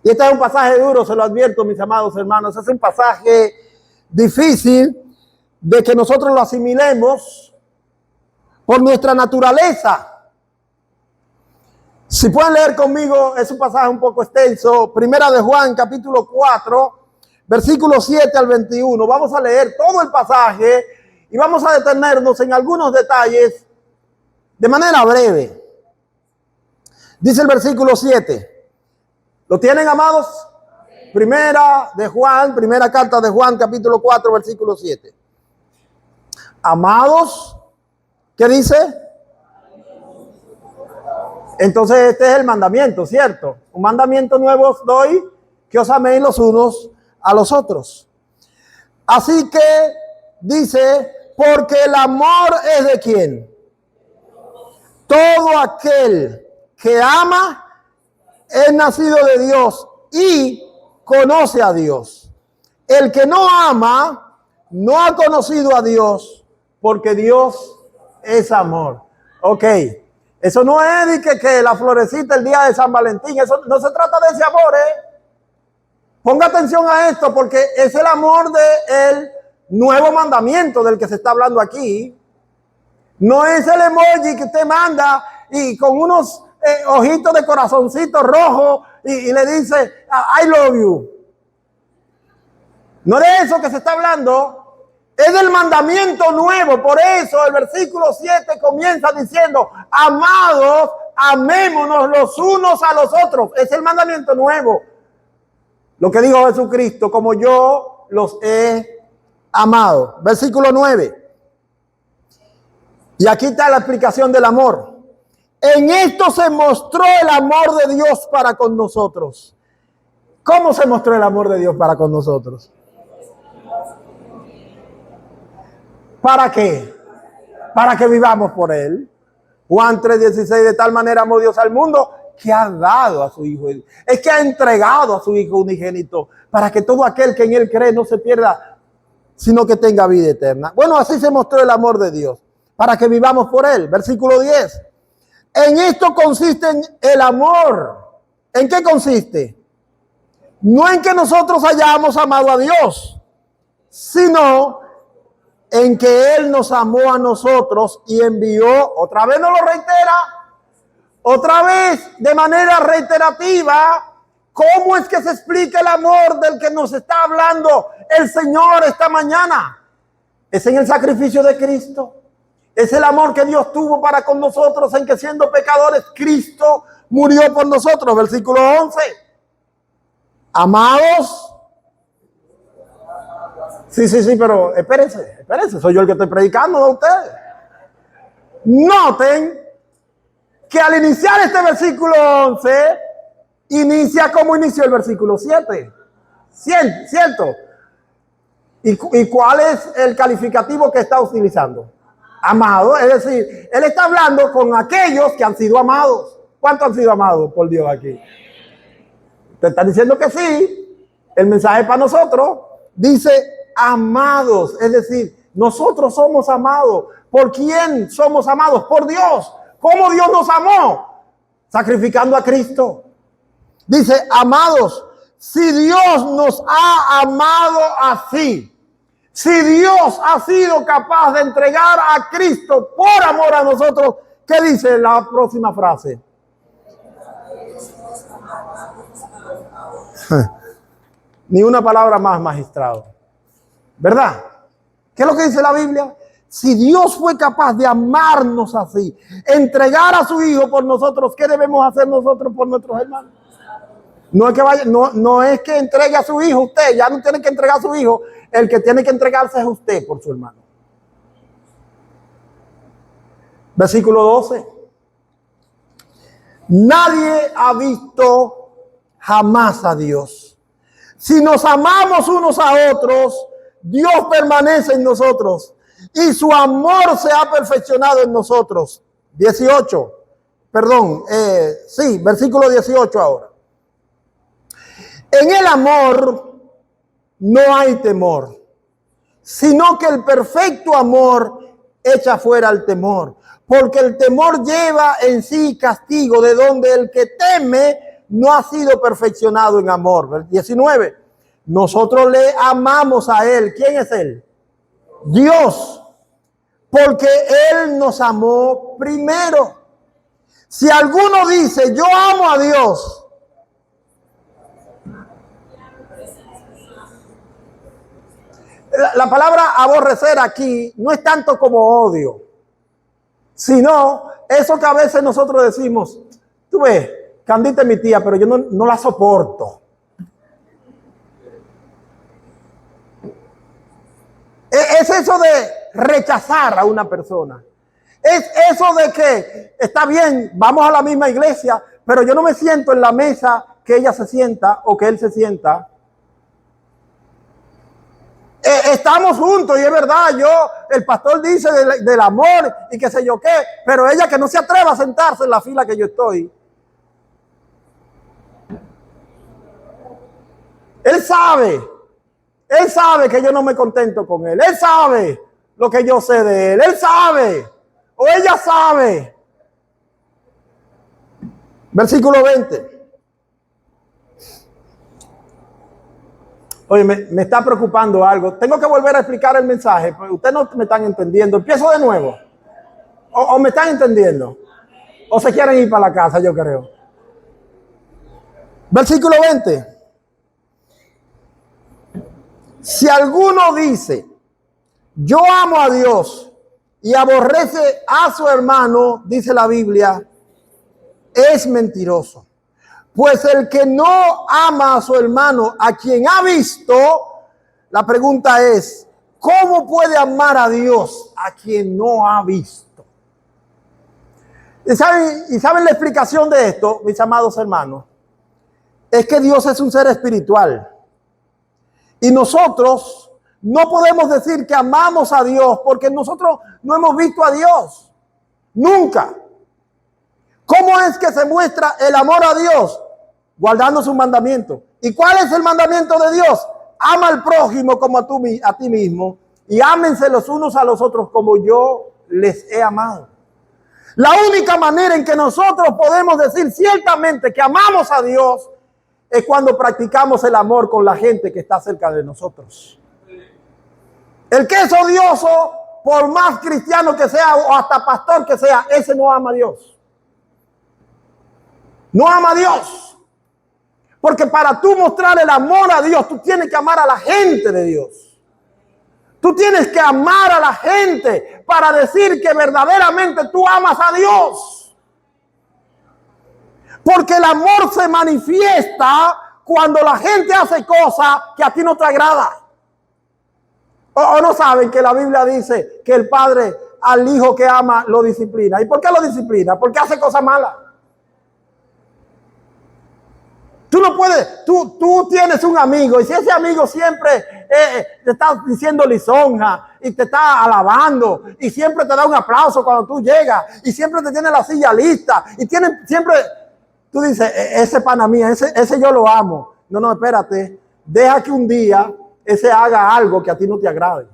S1: Y este es un pasaje duro, se lo advierto, mis amados hermanos. Es un pasaje difícil de que nosotros lo asimilemos por nuestra naturaleza. Si pueden leer conmigo, es un pasaje un poco extenso. Primera de Juan, capítulo 4, versículos 7 al 21. Vamos a leer todo el pasaje y vamos a detenernos en algunos detalles de manera breve. Dice el versículo 7. ¿Lo tienen, amados? Primera de Juan, primera carta de Juan, capítulo 4, versículo 7. Amados, ¿qué dice? Entonces este es el mandamiento, ¿cierto? Un mandamiento nuevo os doy, que os améis los unos a los otros. Así que dice: porque el amor es de ¿quién? Todo aquel que ama es nacido de Dios y conoce a Dios. El que no ama no ha conocido a Dios, porque Dios es amor. Ok, eso no es de que la florecita el día de San Valentín, eso no se trata de ese amor, Ponga atención a esto, porque es el amor del nuevo mandamiento del que se está hablando aquí. No es el emoji que usted manda y con unos ojitos de corazoncito rojo y le dice I love you. No de eso que se está hablando, es del mandamiento nuevo. Por eso el versículo 7 comienza diciendo: amados, amémonos los unos a los otros. Es el mandamiento nuevo. Lo que dijo Jesucristo: como yo los he amado. Versículo 9. Y aquí está la explicación del amor. En esto se mostró el amor de Dios para con nosotros. ¿Cómo se mostró el amor de Dios para con nosotros? ¿Para qué? Para que vivamos por Él. Juan 3:16, de tal manera amó Dios al mundo que ha dado a su Hijo. Es que ha entregado a su Hijo unigénito para que todo aquel que en Él cree no se pierda, sino que tenga vida eterna. Bueno, así se mostró el amor de Dios, para que vivamos por Él. Versículo 10. En esto consiste el amor. ¿En qué consiste? No en que nosotros hayamos amado a Dios, sino en que Él nos amó a nosotros y envió, otra vez nos lo reitera, otra vez de manera reiterativa. ¿Cómo es que se explica el amor del que nos está hablando el Señor esta mañana? Es en el sacrificio de Cristo. Es el amor que Dios tuvo para con nosotros, en que siendo pecadores, Cristo murió por nosotros. Versículo 11. Amados. Sí, pero espérense, soy yo el que estoy predicando, no ustedes. Noten que al iniciar este versículo 11, inicia como inició el versículo 7. ¿Cierto? ¿Y cuál es el calificativo que está utilizando? Amado, es decir, él está hablando con aquellos que han sido amados. ¿Cuántos han sido amados por Dios aquí? Te están diciendo que sí. El mensaje para nosotros dice amados, es decir, nosotros somos amados. ¿Por quién somos amados? Por Dios. ¿Cómo Dios nos amó? Sacrificando a Cristo. Dice, amados, si Dios nos ha amado así, si Dios ha sido capaz de entregar a Cristo por amor a nosotros, ¿qué dice la próxima frase? Ni una palabra más, magistrado. ¿Verdad? ¿Qué es lo que dice la Biblia? Si Dios fue capaz de amarnos así, entregar a su Hijo por nosotros, ¿qué debemos hacer nosotros por nuestros hermanos? No es que entregue a su hijo usted, ya no tiene que entregar a su hijo, el que tiene que entregarse es usted por su hermano. Versículo 12. Nadie ha visto jamás a Dios. Si nos amamos unos a otros, Dios permanece en nosotros y su amor se ha perfeccionado en nosotros. 18, versículo 18 ahora. En el amor no hay temor, sino que el perfecto amor echa fuera el temor, porque el temor lleva en sí castigo, de donde el que teme no ha sido perfeccionado en amor. 19. Nosotros le amamos a Él. ¿Quién es Él? Dios, porque Él nos amó primero. Si alguno dice, yo amo a Dios, la palabra aborrecer aquí no es tanto como odio, sino eso que a veces nosotros decimos, tú ves, Candita es mi tía, pero yo no la soporto. Es eso de rechazar a una persona. Es eso de que está bien, vamos a la misma iglesia, pero yo no me siento en la mesa que ella se sienta o que él se sienta. Estamos juntos y es verdad, el pastor dice del amor y qué sé yo qué, pero ella que no se atreva a sentarse en la fila que yo estoy. Él sabe que yo no me contento con él, él sabe lo que yo sé de él sabe, o ella sabe. Versículo 20. Oye, me está preocupando algo. Tengo que volver a explicar el mensaje, pero ustedes no me están entendiendo. Empiezo de nuevo. O me están entendiendo. O se quieren ir para la casa, yo creo. Versículo 20. Si alguno dice, yo amo a Dios y aborrece a su hermano, dice la Biblia, es mentiroso. Pues el que no ama a su hermano, a quien ha visto, la pregunta es, ¿cómo puede amar a Dios a quien no ha visto? ¿Y saben la explicación de esto, mis amados hermanos? Es que Dios es un ser espiritual. Y nosotros no podemos decir que amamos a Dios porque nosotros no hemos visto a Dios. Nunca. ¿Cómo es que se muestra el amor a Dios? Guardando sus mandamientos. ¿Y cuál es el mandamiento de Dios? Ama al prójimo como a ti mismo y ámense los unos a los otros como yo les he amado. La única manera en que nosotros podemos decir ciertamente que amamos a Dios es cuando practicamos el amor con la gente que está cerca de nosotros. El que es odioso, por más cristiano que sea o hasta pastor que sea, ese no ama a Dios. No ama a Dios. Porque para tú mostrar el amor a Dios, tú tienes que amar a la gente de Dios. Tú tienes que amar a la gente para decir que verdaderamente tú amas a Dios. Porque el amor se manifiesta cuando la gente hace cosas que a ti no te agradan. O no saben que la Biblia dice que el padre al hijo que ama lo disciplina. ¿Y por qué lo disciplina? Porque hace cosas malas. Tú no puedes, tú tienes un amigo y si ese amigo siempre te está diciendo lisonja y te está alabando y siempre te da un aplauso cuando tú llegas y siempre te tiene la silla lista y siempre, tú dices, ese pana mía, ese yo lo amo. No, espérate, deja que un día ese haga algo que a ti no te agrade.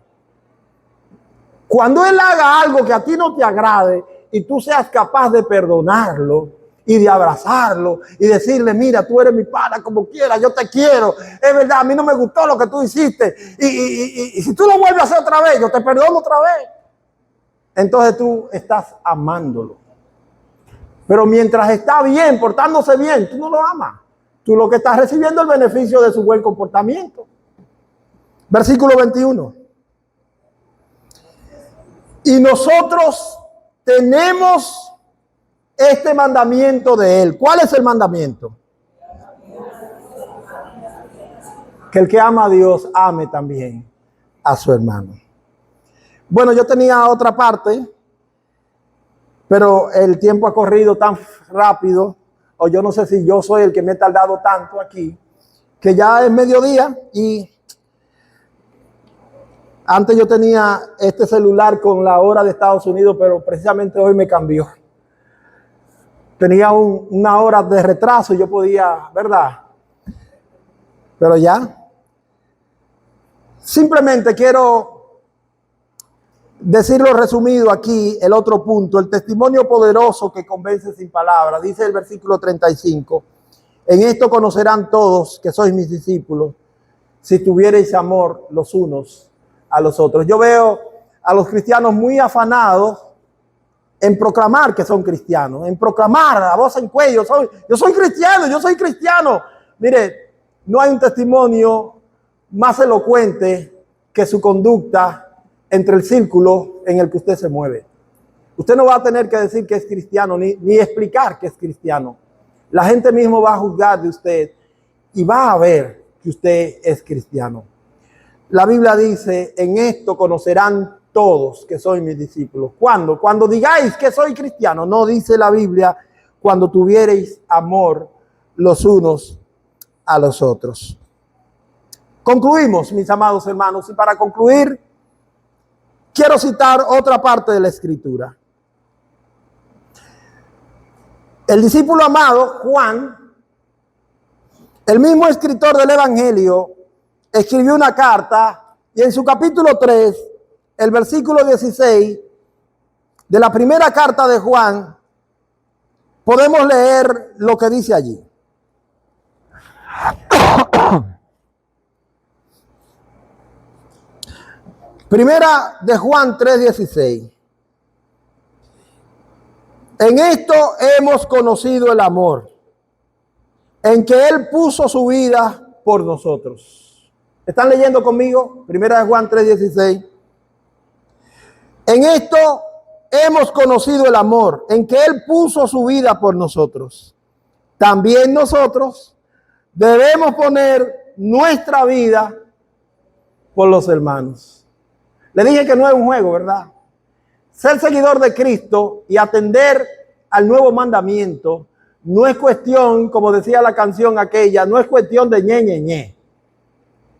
S1: Cuando él haga algo que a ti no te agrade y tú seas capaz de perdonarlo, y de abrazarlo y decirle, mira, tú eres mi pana como quieras, yo te quiero, es verdad, a mí no me gustó lo que tú hiciste y si tú lo vuelves a hacer otra vez, yo te perdono otra vez. Entonces tú estás amándolo. Pero mientras está bien, portándose bien, tú no lo amas. Tú lo que estás recibiendo es el beneficio de su buen comportamiento. Versículo 21. Y nosotros tenemos este mandamiento de él. ¿Cuál es el mandamiento? Que el que ama a Dios ame también a su hermano. Bueno, yo tenía otra parte, pero el tiempo ha corrido tan rápido, o yo no sé si yo soy el que me he tardado tanto aquí, que ya es mediodía y antes yo tenía este celular con la hora de Estados Unidos, pero precisamente hoy me cambió. Tenía una hora de retraso y yo podía, ¿verdad? Pero ya. Simplemente quiero decirlo resumido aquí, el otro punto, el testimonio poderoso que convence sin palabras. Dice el versículo 35, en esto conocerán todos que sois mis discípulos, si tuviereis amor los unos a los otros. Yo veo a los cristianos muy afanados en proclamar que son cristianos, en proclamar a voz en cuello, yo soy cristiano. Mire, no hay un testimonio más elocuente que su conducta entre el círculo en el que usted se mueve. Usted no va a tener que decir que es cristiano, ni explicar que es cristiano. La gente mismo va a juzgar de usted y va a ver que usted es cristiano. La Biblia dice, en esto conocerán todos que soy mis discípulos. ¿Cuándo? Cuando digáis que soy cristiano. No dice la Biblia, cuando tuviereis amor los unos a los otros. Concluimos, mis amados hermanos, y para concluir, quiero citar otra parte de la Escritura. El discípulo amado, Juan, el mismo escritor del Evangelio, escribió una carta y en su capítulo 3, el versículo 16 de la primera carta de Juan, podemos leer lo que dice allí. Primera de Juan 3:16. En esto hemos conocido el amor, en que Él puso su vida por nosotros. ¿Están leyendo conmigo? Primera de Juan 3:16. En esto hemos conocido el amor, en que Él puso su vida por nosotros. También nosotros debemos poner nuestra vida por los hermanos. Le dije que no es un juego, ¿verdad? Ser seguidor de Cristo y atender al nuevo mandamiento, no es cuestión, como decía la canción aquella, no es cuestión de ñe.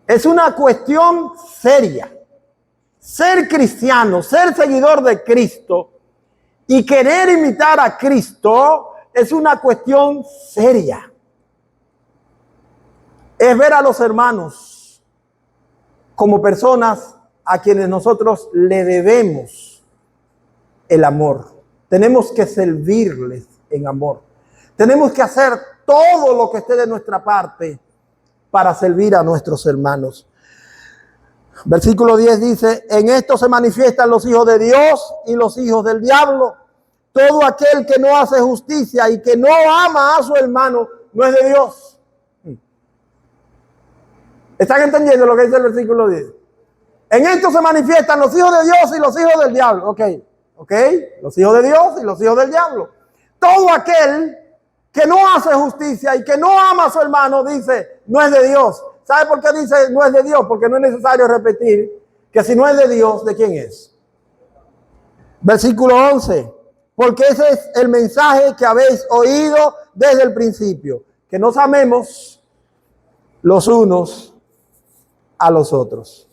S1: Es una cuestión seria. Ser cristiano, ser seguidor de Cristo y querer imitar a Cristo es una cuestión seria. Es ver a los hermanos como personas a quienes nosotros le debemos el amor. Tenemos que servirles en amor. Tenemos que hacer todo lo que esté de nuestra parte para servir a nuestros hermanos. Versículo 10 dice, en esto se manifiestan los hijos de Dios y los hijos del diablo. Todo aquel que no hace justicia y que no ama a su hermano no es de Dios. ¿Están entendiendo lo que dice el versículo 10? En esto se manifiestan los hijos de Dios y los hijos del diablo. Ok, los hijos de Dios y los hijos del diablo. Todo aquel que no hace justicia y que no ama a su hermano, dice, no es de Dios. ¿Sabe por qué dice no es de Dios? Porque no es necesario repetir que si no es de Dios, ¿de quién es? Versículo 11. Porque ese es el mensaje que habéis oído desde el principio. Que nos amemos los unos a los otros.